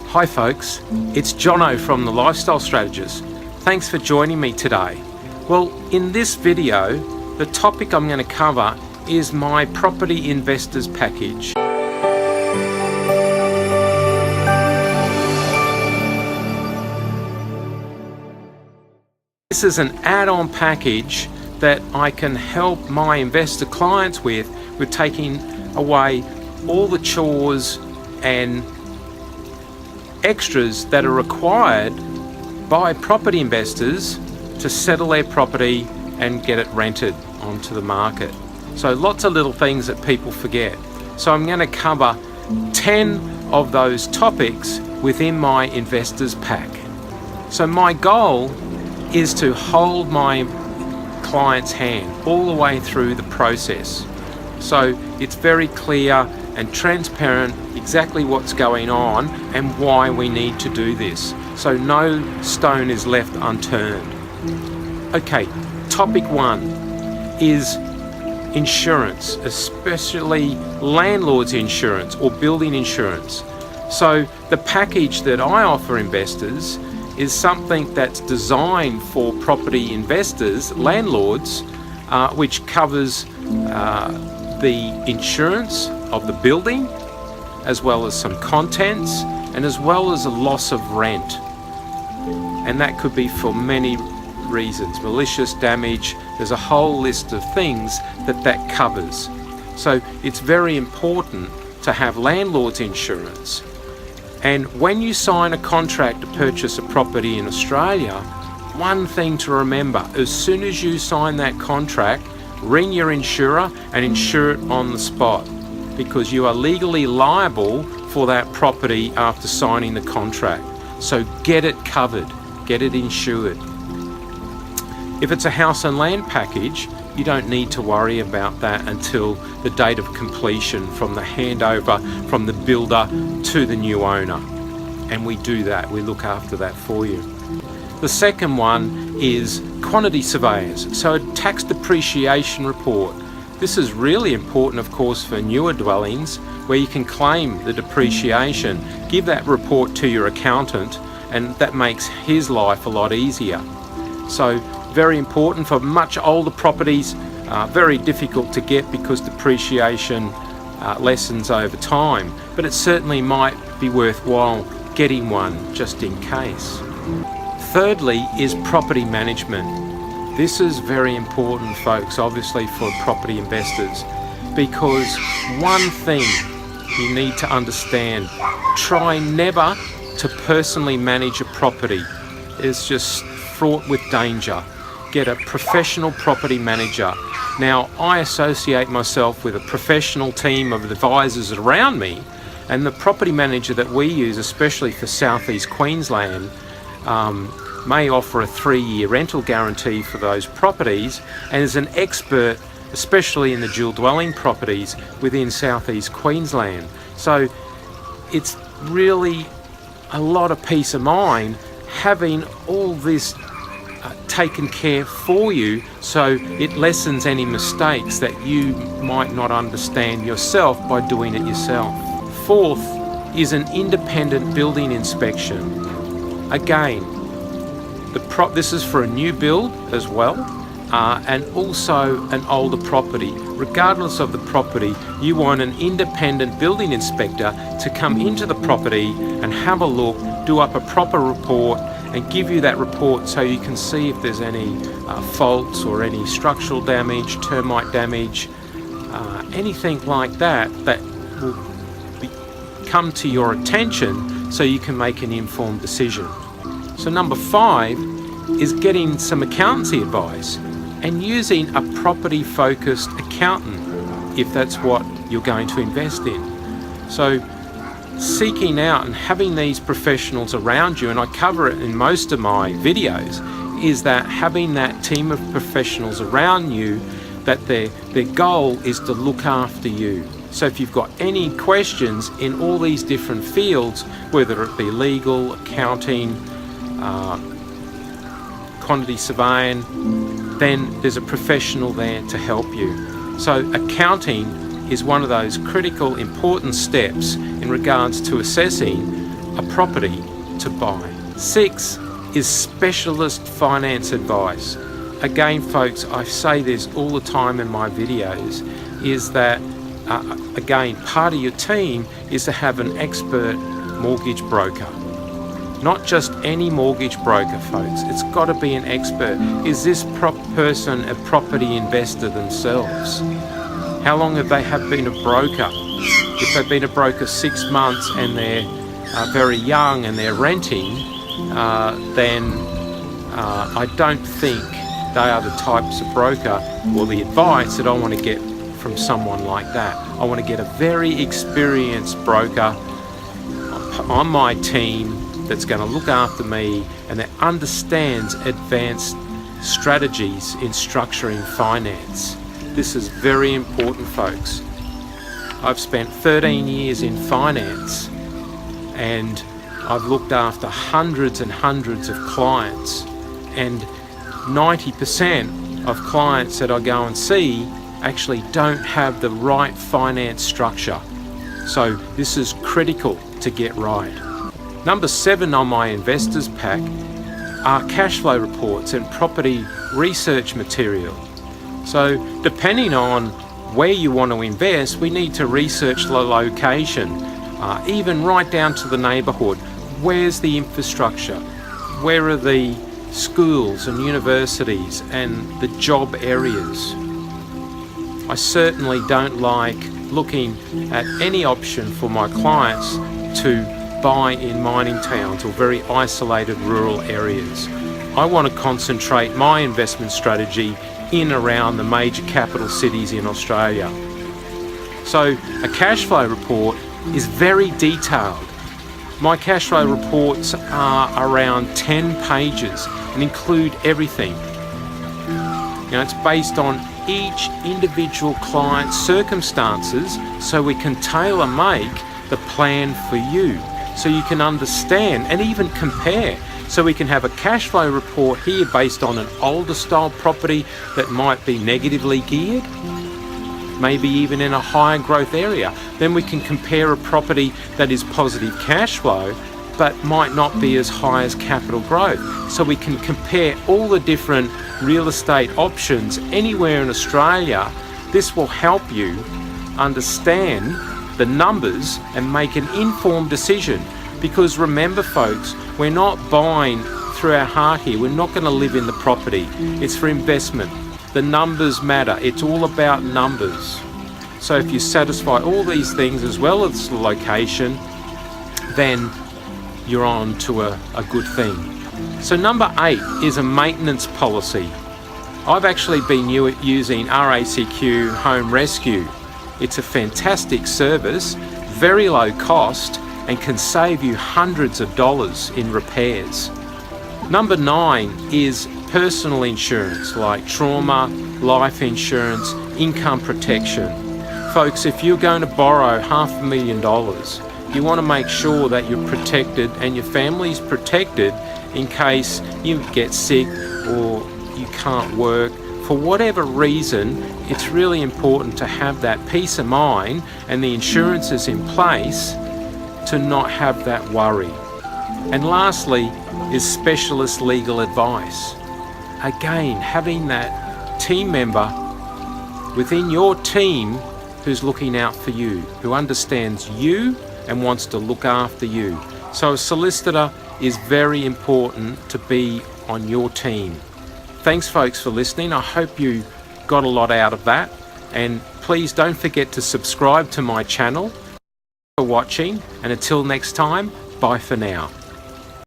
Hi folks, it's Jono from The Lifestyle Strategist. Thanks for joining me today. Well, in this video, the topic I'm going to cover is my property investors package. This is an add-on package that I can help my investor clients with taking away all the chores and extras that are required by property investors to settle their property and get it rented onto the market. So lots of little things that people forget. So I'm going to cover 10 of those topics within my investors pack. So my goal is to hold my client's hand all the way through the process. So it's very clear and transparent exactly what's going on and why we need to do this. So no stone is left unturned. Okay, topic 1 is insurance, especially landlord's insurance or building insurance. So the package that I offer investors is something that's designed for property investors, landlords, which covers the insurance of the building, as well as some contents, and as well as a loss of rent. And that could be for many reasons, malicious damage. There's a whole list of things that covers. So it's very important to have landlord's insurance. And when you sign a contract to purchase a property in Australia, one thing to remember, as soon as you sign that contract, ring your insurer and insure it on the spot, because you are legally liable for that property after signing the contract. So get it covered, get it insured. If it's a house and land package, you don't need to worry about that until the date of completion from the handover from the builder to the new owner. And we do that, we look after that for you. The second one is quantity surveyors, so a tax depreciation report. This is really important, of course, for newer dwellings where you can claim the depreciation. Give that report to your accountant and that makes his life a lot easier. So very important for much older properties, very difficult to get because depreciation lessens over time, but it certainly might be worthwhile getting one just in case. Thirdly is property management. This is very important, folks, obviously for property investors, because one thing you need to understand, try never to personally manage a property. It's just fraught with danger. Get a professional property manager. Now, I associate myself with a professional team of advisors around me, and the property manager that we use, especially for Southeast Queensland, may offer a 3-year rental guarantee for those properties, and is an expert especially in the dual dwelling properties within Southeast Queensland. So it's really a lot of peace of mind having all this taken care for you, so it lessens any mistakes that you might not understand yourself by doing it yourself. Fourth is an independent building inspection. Again, this is for a new build as well, and also an older property. Regardless of the property, you want an independent building inspector to come into the property and have a look, do up a proper report, and give you that report so you can see if there's any faults or any structural damage, termite damage, anything like that will come to your attention so you can make an informed decision. So number 5 is getting some accountancy advice and using a property focused accountant if that's what you're going to invest in. So seeking out and having these professionals around you, and I cover it in most of my videos, is that having that team of professionals around you, that their goal is to look after you. So if you've got any questions in all these different fields, whether it be legal, accounting, quantity surveying, then there's a professional there to help you. So accounting is one of those critical, important steps in regards to assessing a property to buy. 6 is specialist finance advice. Again, folks, I say this all the time in my videos, is that, again, part of your team is to have an expert mortgage broker. Not just any mortgage broker, folks. It's got to be an expert. Is this person a property investor themselves? How long have they been a broker? If they've been a broker 6 months and they're very young and they're renting, then I don't think they are the types of broker or the advice that I want to get from someone like that. I want to get a very experienced broker on my team that's going to look after me and that understands advanced strategies in structuring finance. This is very important, folks. I've spent 13 years in finance and I've looked after hundreds and hundreds of clients, and 90% of clients that I go and see actually don't have the right finance structure. So this is critical to get right. Number 7 on my investors pack are cash flow reports and property research material. So depending on where you want to invest, we need to research the location, even right down to the neighbourhood. Where's the infrastructure? Where are the schools and universities and the job areas? I certainly don't like looking at any option for my clients to buy in mining towns or very isolated rural areas. I want to concentrate my investment strategy in around the major capital cities in Australia. So a cash flow report is very detailed. My cash flow reports are around 10 pages and include everything. Now, it's based on each individual client's circumstances, so we can tailor-make the plan for you, so you can understand and even compare. So we can have a cash flow report here based on an older style property that might be negatively geared, maybe even in a higher growth area. Then we can compare a property that is positive cash flow but might not be as high as capital growth. So we can compare all the different real estate options anywhere in Australia. This will help you understand the numbers and make an informed decision. Because remember, folks, we're not buying through our heart here. We're not going to live in the property. It's for investment. The numbers matter. It's all about numbers. So if you satisfy all these things as well as the location, then you're on to a good thing. So number 8 is a maintenance policy. I've actually been using RACQ Home Rescue. It's a fantastic service, very low cost, and can save you hundreds of dollars in repairs. Number 9 is personal insurance like trauma, life insurance, income protection. Folks, if you're going to borrow $500,000, you want to make sure that you're protected and your family's protected in case you get sick or you can't work. For whatever reason, it's really important to have that peace of mind and the insurance is in place to not have that worry. And lastly is specialist legal advice. Again, having that team member within your team who's looking out for you, who understands you and wants to look after you. So a solicitor is very important to be on your team. Thanks, folks, for listening. I hope you got a lot out of that. And please don't forget to subscribe to my channel. For watching, and until next time, bye for now.